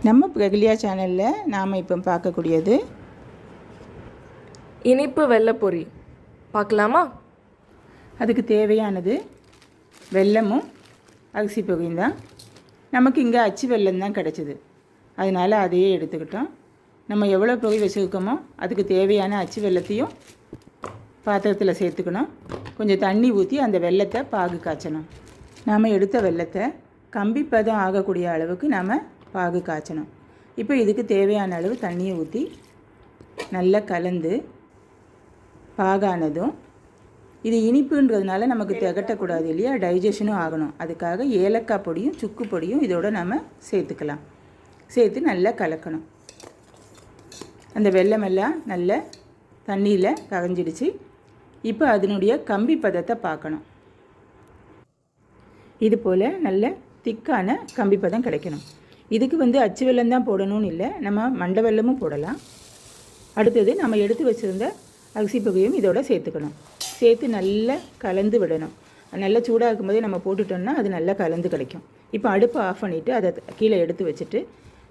நம்ம பிரகலியா சேனலில் நாம் இப்போ பார்க்கக்கூடியது இனிப்பு வெள்ளைப்பொரி பார்க்கலாமா? அதுக்கு தேவையானது வெல்லமும் அரிசி பொரியும் தான். நமக்கு இங்கே அச்சு வெல்லம் தான் கிடச்சிது, அதனால் அதையே எடுத்துக்கிட்டோம். நம்ம எவ்வளோ பொரி வச்சுருக்கோமோ அதுக்கு தேவையான அச்சு வெல்லத்தையும் பாத்திரத்தில் சேர்த்துக்கணும். கொஞ்சம் தண்ணி ஊற்றி அந்த வெல்லத்தை பாகு காய்ச்சணும். நாம் எடுத்த வெல்லத்தை கம்பி பதம் ஆகக்கூடிய அளவுக்கு நாம் பாகு காய்ச்சணும். இப்போ இதுக்கு தேவையான அளவு தண்ணியை ஊற்றி நல்லா கலந்து பாகானதும், இது இனிப்புன்றதுனால நமக்கு திகட்டக்கூடாது இல்லையா, டைஜஷனும் ஆகணும். அதுக்காக ஏலக்காய் பொடியும் சுக்கு பொடியும் இதோட நம்ம சேர்த்துக்கலாம். சேர்த்து நல்லா கலக்கணும். அந்த வெல்லமெல்லாம் நல்ல தண்ணியில் கரைஞ்சிடுச்சு. இப்போ அதனுடைய கம்பி பதத்தை பார்க்கணும். இது போல் நல்ல திக்கான கம்பி பதம் கிடைக்கணும். இதுக்கு அச்சு வெல்லம் தான் போடணும்னு இல்லை, நம்ம மண்டை வெல்லமும் போடலாம். அடுத்தது நம்ம எடுத்து வச்சுருந்த அரிசி பொரியும் இதோட சேர்த்துக்கணும். சேர்த்து நல்லா கலந்து விடணும். நல்லா சூடாக இருக்கும்போதே நம்ம போட்டுட்டோம்னா அது நல்லா கலந்து கிடைக்கும். இப்போ அடுப்பை ஆஃப் பண்ணிவிட்டு அதை கீழே எடுத்து வச்சுட்டு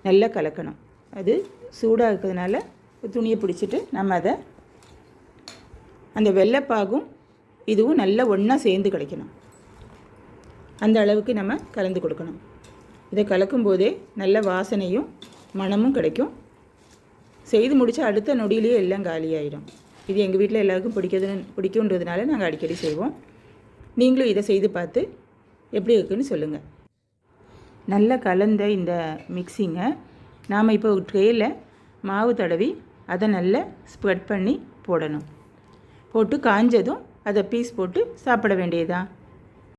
நல்லா கலக்கணும். அது சூடாக இருக்கிறதுனால துணியை பிடிச்சிட்டு நம்ம அதை அந்த வெள்ளைப்பாகும் இதுவும் நல்லா ஒன்றா சேர்ந்து கிடைக்கணும். அந்த அளவுக்கு நம்ம கலந்து கொடுக்கணும். இதை கலக்கும்போதே நல்ல வாசனையும் மணமும் கிடைக்கும். செய்து முடித்தா அடுத்த நொடியிலேயே எல்லாம் காலியாகிடும். இது எங்கள் வீட்டில் எல்லாருக்கும் பிடிக்குன்றதுனால நாங்கள் அடிக்கடி செய்வோம். நீங்களும் இதை செய்து பார்த்து எப்படி இருக்குன்னு சொல்லுங்கள். நல்லா கலந்த இந்த மிக்ஸிங்கை நாம் இப்போ ஒரு ட்ரேயில் மாவு தடவி அதை நல்லா ஸ்ப்ரெட் பண்ணி போடணும். போட்டு காஞ்சதும் அதை பீஸ் போட்டு சாப்பிட வேண்டியதுதான்.